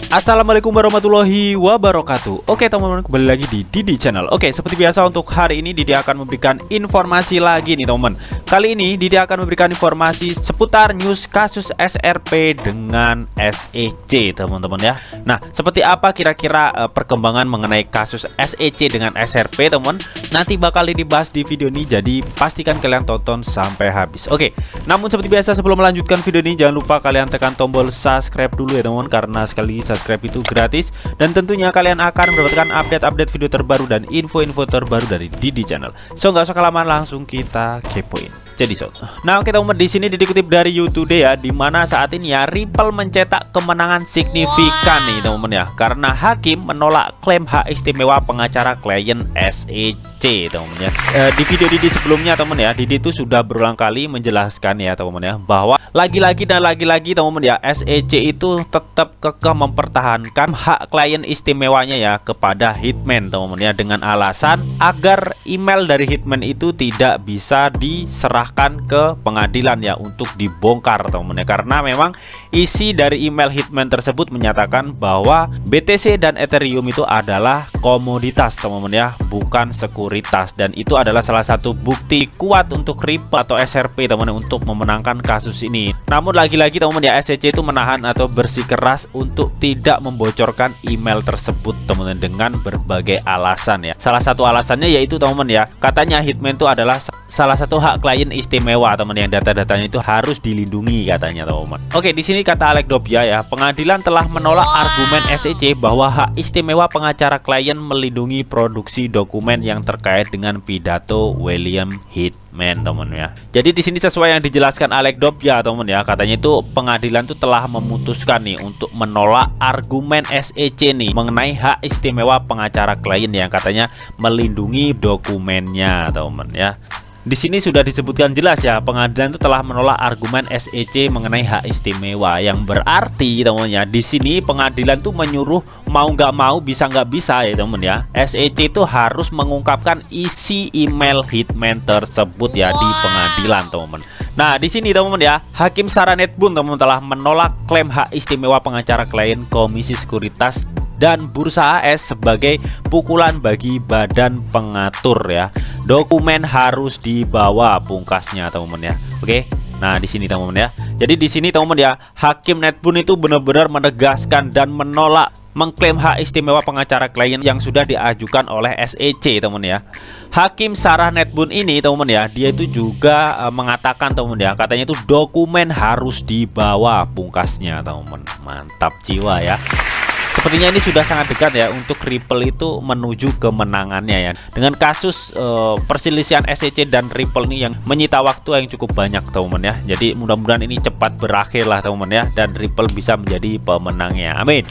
Assalamualaikum warahmatullahi wabarakatuh. Oke teman-teman, kembali lagi di Didi Channel. Oke, seperti biasa untuk hari ini Didi akan memberikan informasi lagi nih teman-teman. Kali ini Didi akan memberikan informasi seputar news kasus SRP dengan SEC teman-teman ya. Nah, seperti apa kira-kira perkembangan mengenai kasus SEC dengan SRP teman-teman? Nanti bakal dibahas di video ini, jadi pastikan kalian tonton sampai habis. Oke, namun seperti biasa sebelum melanjutkan video ini jangan lupa kalian tekan tombol subscribe dulu ya teman-teman, karena sekali lagi subscribe itu gratis dan tentunya kalian akan mendapatkan update-update video terbaru dan info-info terbaru dari Didi Channel. So nggak usah kelamaan, langsung kita kepoin. Jadi nah oke teman-teman, di sini dikutip dari YouTube ya, di mana saat ini ya Ripple mencetak kemenangan signifikan nih teman-teman ya, karena hakim menolak klaim hak istimewa pengacara klien SEC teman-teman ya. Di video Didi sebelumnya teman ya, Didi itu sudah berulang kali menjelaskan ya teman-teman ya, bahwa lagi-lagi teman-teman ya, SEC itu tetap kekeh mempertahankan hak klien istimewanya ya kepada Hitman teman-teman ya, dengan alasan agar email dari Hitman itu tidak bisa diserahkan ke pengadilan ya untuk dibongkar teman-teman ya, karena memang isi dari email Hitman tersebut menyatakan bahwa BTC dan Ethereum itu adalah komoditas teman-teman ya, bukan sekuritas, dan itu adalah salah satu bukti kuat untuk Ripple atau SRP teman-teman untuk memenangkan kasus ini. Namun lagi-lagi teman-teman ya, SEC itu menahan atau bersikeras untuk tidak membocorkan email tersebut teman-teman dengan berbagai alasan ya. Salah satu alasannya yaitu teman-teman ya, katanya Hitman itu adalah salah satu hak klien istimewa teman, yang data-datanya itu harus dilindungi katanya teman-teman. Oke, di sini kata Alec Dobia ya, pengadilan telah menolak argumen SEC bahwa hak istimewa pengacara klien melindungi produksi dokumen yang terkait dengan pidato William Hitman teman ya. Jadi di sini sesuai yang dijelaskan Alec Dobia teman ya, katanya itu pengadilan itu telah memutuskan nih untuk menolak argumen SEC nih mengenai hak istimewa pengacara klien yang katanya melindungi dokumennya teman ya. Di sini sudah disebutkan jelas ya, pengadilan itu telah menolak argumen SEC mengenai hak istimewa, yang berarti teman ya, di sini pengadilan tuh menyuruh mau nggak mau, bisa nggak bisa ya teman ya, SEC itu harus mengungkapkan isi email Hitman tersebut ya di pengadilan teman. Nah, di sini teman-teman ya, Hakim Sarah Netbun teman telah menolak klaim hak istimewa pengacara klien Komisi Sekuritas dan Bursa AS sebagai pukulan bagi badan pengatur ya. Dokumen harus dibawa pungkasnya teman-teman ya. Oke. Nah, di sini teman-teman ya. Jadi di sini teman-teman ya, Hakim Netbun itu benar-benar menegaskan dan menolak mengklaim hak istimewa pengacara klien yang sudah diajukan oleh SEC teman ya. Hakim Sarah Netbun ini teman ya, dia itu juga mengatakan teman ya, katanya itu dokumen harus dibawa pungkasnya teman. Mantap jiwa ya. Sepertinya ini sudah sangat dekat ya untuk Ripple itu menuju kemenangannya ya, dengan kasus perselisihan SEC dan Ripple ini yang menyita waktu yang cukup banyak teman ya. Jadi mudah-mudahan ini cepat berakhir lah teman ya, dan Ripple bisa menjadi pemenangnya. Amin.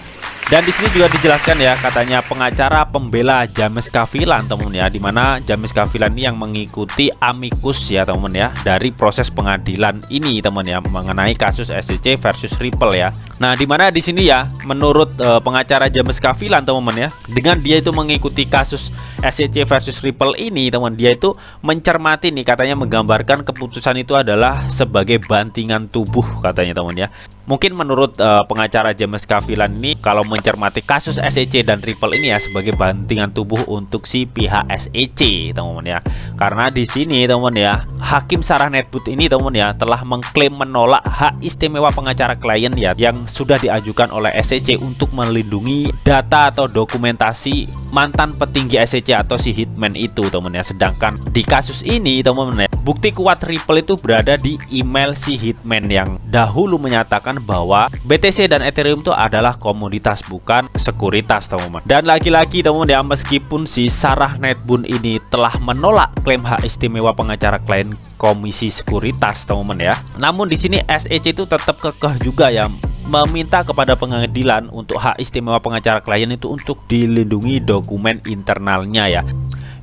Dan di sini juga dijelaskan ya, katanya pengacara pembela James Cavillan teman ya, dimana James Cavillan ini yang mengikuti amicus ya teman ya dari proses pengadilan ini teman ya, mengenai kasus SEC versus Ripple ya. Nah, dimana di sini ya, menurut pengacara James Cavillan teman ya, dengan dia itu mengikuti kasus SEC versus Ripple ini teman, dia itu mencermati nih, katanya menggambarkan keputusan itu adalah sebagai bantingan tubuh katanya teman ya. Mungkin menurut pengacara James Cavillan ini, kalau mencermati kasus SEC dan Ripple ini ya sebagai bantingan tubuh untuk si pihak SEC teman-teman ya. Karena di sini teman ya, Hakim Sarah Netbun ini teman ya telah mengklaim menolak hak istimewa pengacara klien ya yang sudah diajukan oleh SEC untuk melindungi data atau dokumentasi mantan petinggi SEC atau si Hitman itu teman ya. Sedangkan di kasus ini teman-teman ya, bukti kuat Ripple itu berada di email si Hitman yang dahulu menyatakan bahwa BTC dan Ethereum itu adalah komoditas bukan sekuritas teman-teman. Dan lagi-lagi teman-teman ya, meskipun si Sarah Netbun ini telah menolak klaim hak istimewa pengacara klien Komisi Sekuritas teman-teman ya, namun di sini SEC itu tetap kekeh juga ya, meminta kepada pengadilan untuk hak istimewa pengacara klien itu untuk dilindungi dokumen internalnya ya.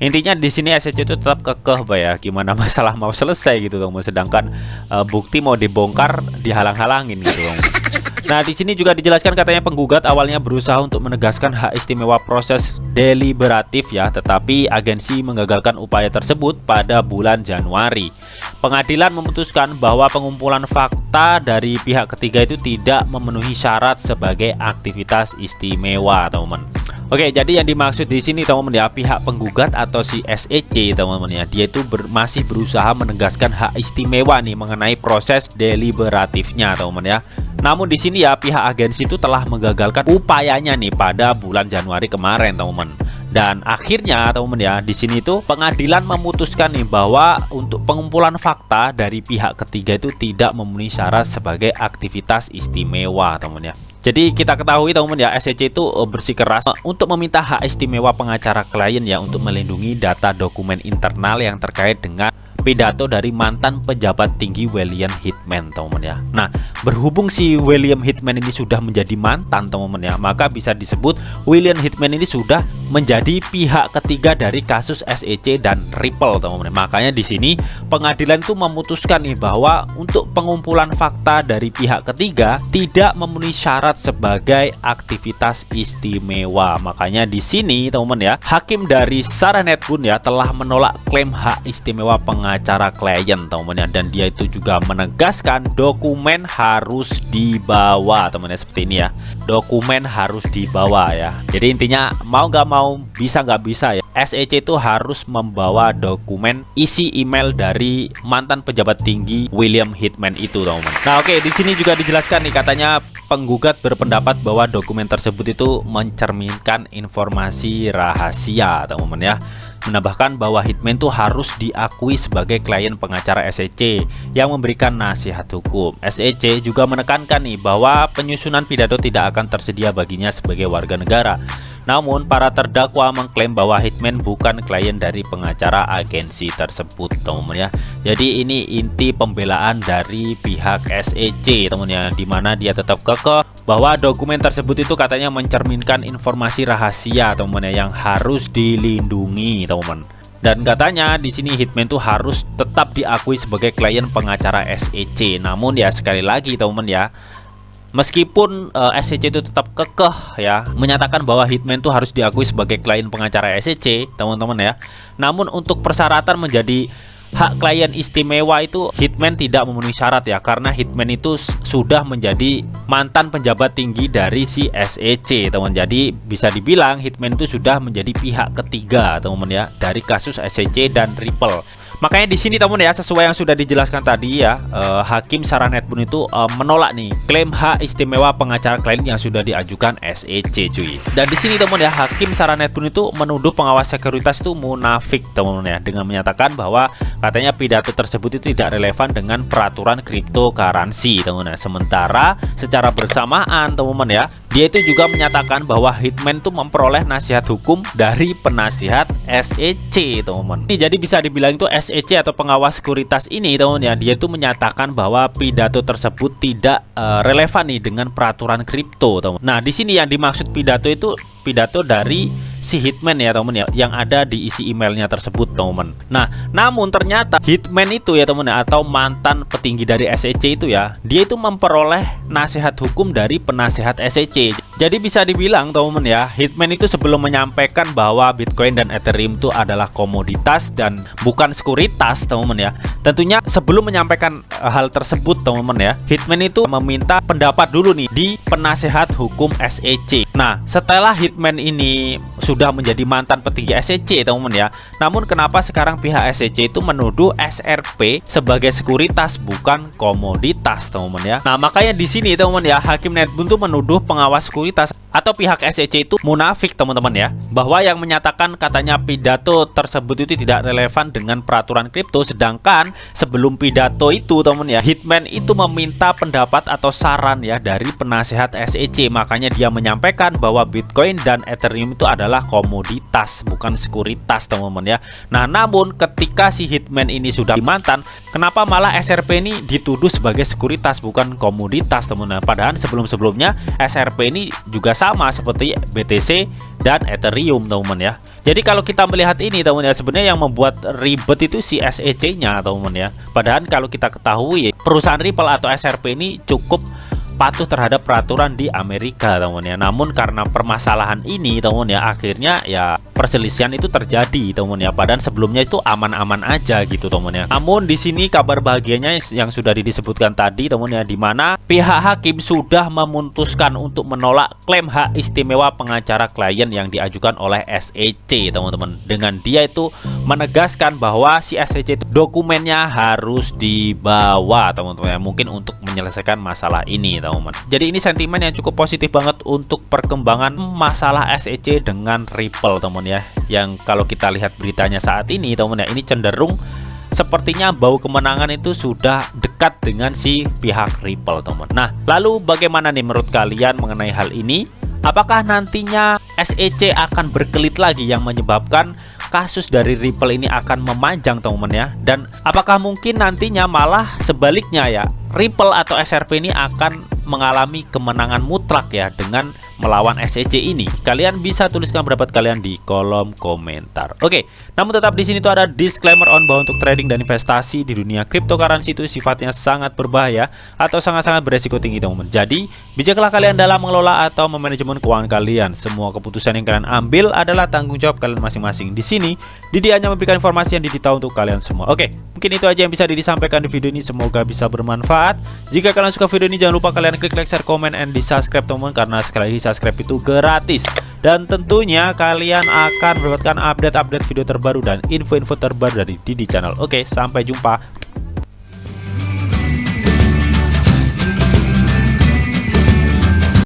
Intinya di sini SEC itu tetap kekeh ya, gimana masalah mau selesai gitu teman, sedangkan bukti mau dibongkar dihalang-halangin gitu teman. Nah, di sini juga dijelaskan katanya penggugat awalnya berusaha untuk menegaskan hak istimewa proses deliberatif ya, tetapi agensi menggagalkan upaya tersebut pada bulan Januari. Pengadilan memutuskan bahwa pengumpulan fakta dari pihak ketiga itu tidak memenuhi syarat sebagai aktivitas istimewa, teman-teman. Oke, jadi yang dimaksud di sini teman-teman ya, pihak penggugat atau si SEC teman-teman ya, dia itu masih berusaha menegaskan hak istimewa nih mengenai proses deliberatifnya teman-teman ya. Namun di sini ya pihak agensi itu telah menggagalkan upayanya nih pada bulan Januari kemarin teman-teman. Dan akhirnya teman-teman ya, di sini tuh pengadilan memutuskan nih bahwa untuk pengumpulan fakta dari pihak ketiga itu tidak memenuhi syarat sebagai aktivitas istimewa teman-teman ya. Jadi kita ketahui teman-teman ya, SEC itu bersikeras untuk meminta hak istimewa pengacara klien ya untuk melindungi data dokumen internal yang terkait dengan pidato dari mantan pejabat tinggi William Hitman teman-teman ya. Nah, berhubung si William Hitman ini sudah menjadi mantan teman-teman ya, maka bisa disebut William Hitman ini sudah menjadi pihak ketiga dari kasus SEC dan Ripple teman-teman. Makanya di sini pengadilan itu memutuskan nih bahwa untuk pengumpulan fakta dari pihak ketiga tidak memenuhi syarat sebagai aktivitas istimewa. Makanya di sini teman-teman ya, hakim dari Sarah Netbun ya telah menolak klaim hak istimewa pengacara klien teman-teman ya, dan dia itu juga menegaskan dokumen harus dibawa teman-teman ya, seperti ini ya. Dokumen harus dibawa ya. Jadi intinya mau nggak mau, bisa nggak bisa ya, SEC itu harus membawa dokumen isi email dari mantan pejabat tinggi William Hitman itu teman-teman. Nah, oke, di sini juga dijelaskan nih katanya penggugat berpendapat bahwa dokumen tersebut itu mencerminkan informasi rahasia teman-teman ya. Menambahkan bahwa Hitman itu harus diakui sebagai klien pengacara SEC yang memberikan nasihat hukum. SEC juga menekankan nih bahwa penyusunan pidato tidak akan tersedia baginya sebagai warga negara. Namun para terdakwa mengklaim bahwa Hitman bukan klien dari pengacara agensi tersebut teman-teman ya. Jadi ini inti pembelaan dari pihak SEC teman-teman ya, dimana dia tetap kekeh bahwa dokumen tersebut itu katanya mencerminkan informasi rahasia teman-teman ya, yang harus dilindungi teman-teman. Dan katanya di sini Hitman tuh harus tetap diakui sebagai klien pengacara SEC. Namun ya sekali lagi teman-teman ya, meskipun SEC itu tetap kekeh ya menyatakan bahwa Hitman itu harus diakui sebagai klien pengacara SEC teman-teman ya, namun untuk persyaratan menjadi hak klien istimewa itu Hitman tidak memenuhi syarat ya, karena Hitman itu sudah menjadi mantan pejabat tinggi dari si SEC teman. Jadi bisa dibilang Hitman itu sudah menjadi pihak ketiga teman-teman ya dari kasus SEC dan Ripple. Makanya di sini teman ya, sesuai yang sudah dijelaskan tadi ya, hakim Sarah Netbun itu menolak nih klaim hak istimewa pengacara klien yang sudah diajukan SEC cuy. Dan di sini teman ya, hakim Sarah Netbun itu menuduh pengawas sekuritas itu munafik teman ya, dengan menyatakan bahwa katanya pidato tersebut itu tidak relevan dengan peraturan cryptocurrency teman ya. Sementara secara bersamaan teman ya, dia itu juga menyatakan bahwa Hitman itu memperoleh nasihat hukum dari penasihat SEC teman. Ini jadi bisa dibilang itu SEC atau pengawas sekuritas ini teman ya, dia itu menyatakan bahwa pidato tersebut tidak relevan nih dengan peraturan kripto teman. Nah, di sini yang dimaksud pidato itu pidato dari si Hitman ya teman ya, yang ada di isi emailnya tersebut teman. Nah, namun ternyata Hitman itu ya teman ya, atau mantan petinggi dari SEC itu ya, dia itu memperoleh nasihat hukum dari penasihat SEC. Jadi bisa dibilang teman ya, Hitman itu sebelum menyampaikan bahwa Bitcoin dan Ethereum itu adalah komoditas dan bukan sekuritas teman ya, tentunya sebelum menyampaikan hal tersebut teman ya, Hitman itu meminta pendapat dulu nih di penasehat hukum SEC. Nah, setelah Hitman ini sudah menjadi mantan petinggi SEC teman ya, namun kenapa sekarang pihak SEC itu menuduh SRP sebagai sekuritas bukan komoditas teman ya. Nah, makanya di sini teman ya, hakim Netbun tuh menuduh pengawas sekuritas atau pihak SEC itu munafik teman-teman ya, bahwa yang menyatakan katanya pidato tersebut itu tidak relevan dengan peraturan kripto, sedangkan sebelum pidato itu teman ya, Hitman itu meminta pendapat atau saran ya dari penasehat SEC. Makanya dia menyampaikan bahwa Bitcoin dan Ethereum itu adalah komoditas bukan sekuritas teman-teman ya. Nah, namun ketika si Hitman ini sudah mantan, kenapa malah SRP ini dituduh sebagai sekuritas bukan komoditas teman-teman? Padahal sebelum-sebelumnya SRP ini juga sama seperti BTC dan Ethereum teman-teman ya. Jadi kalau kita melihat ini teman ya, sebenarnya yang membuat ribet itu si SEC-nya teman ya. Padahal kalau kita ketahui perusahaan Ripple atau SRP ini cukup patuh terhadap peraturan di Amerika, teman ya. Namun karena permasalahan ini, teman ya, akhirnya ya perselisihan itu terjadi, teman ya. Padahal sebelumnya itu aman-aman aja gitu, teman ya. Namun di sini kabar bahagianya yang sudah disebutkan tadi, teman ya, di mana pihak hakim sudah memutuskan untuk menolak klaim hak istimewa pengacara klien yang diajukan oleh SEC, teman-teman. Dengan dia itu menegaskan bahwa si SEC itu dokumennya harus dibawa, teman-teman ya, mungkin untuk menyelesaikan masalah ini, teman-teman. Jadi ini sentimen yang cukup positif banget untuk perkembangan masalah SEC dengan Ripple, teman ya. Yang kalau kita lihat beritanya saat ini, teman ya, ini cenderung sepertinya bau kemenangan itu sudah dekat dengan si pihak Ripple, teman. Nah, lalu bagaimana nih menurut kalian mengenai hal ini? Apakah nantinya SEC akan berkelit lagi yang menyebabkan kasus dari Ripple ini akan memanjang, teman-teman ya? Dan apakah mungkin nantinya malah sebaliknya ya, Ripple atau SRP ini akan mengalami kemenangan mutlak ya dengan melawan SEC ini? Kalian bisa tuliskan pendapat kalian di kolom komentar. Oke, namun tetap di sini tuh ada disclaimer on bahwa untuk trading dan investasi di dunia cryptocurrency itu sifatnya sangat berbahaya atau sangat-sangat beresiko tinggi, teman-teman. Jadi, bijaklah kalian dalam mengelola atau memanajemen keuangan kalian. Semua keputusan yang kalian ambil adalah tanggung jawab kalian masing-masing. Di sini, Didi hanya memberikan informasi yang Didi tahu untuk kalian semua. Oke, mungkin itu aja yang bisa Didi sampaikan di video ini. Semoga bisa bermanfaat. Jika kalian suka video ini, jangan lupa kalian klik like, share, komen, and di subscribe, teman-teman, karena sekali lagi subscribe itu gratis. Dan tentunya kalian akan mendapatkan update-update video terbaru dan info-info terbaru dari Didi Channel. Oke, sampai jumpa.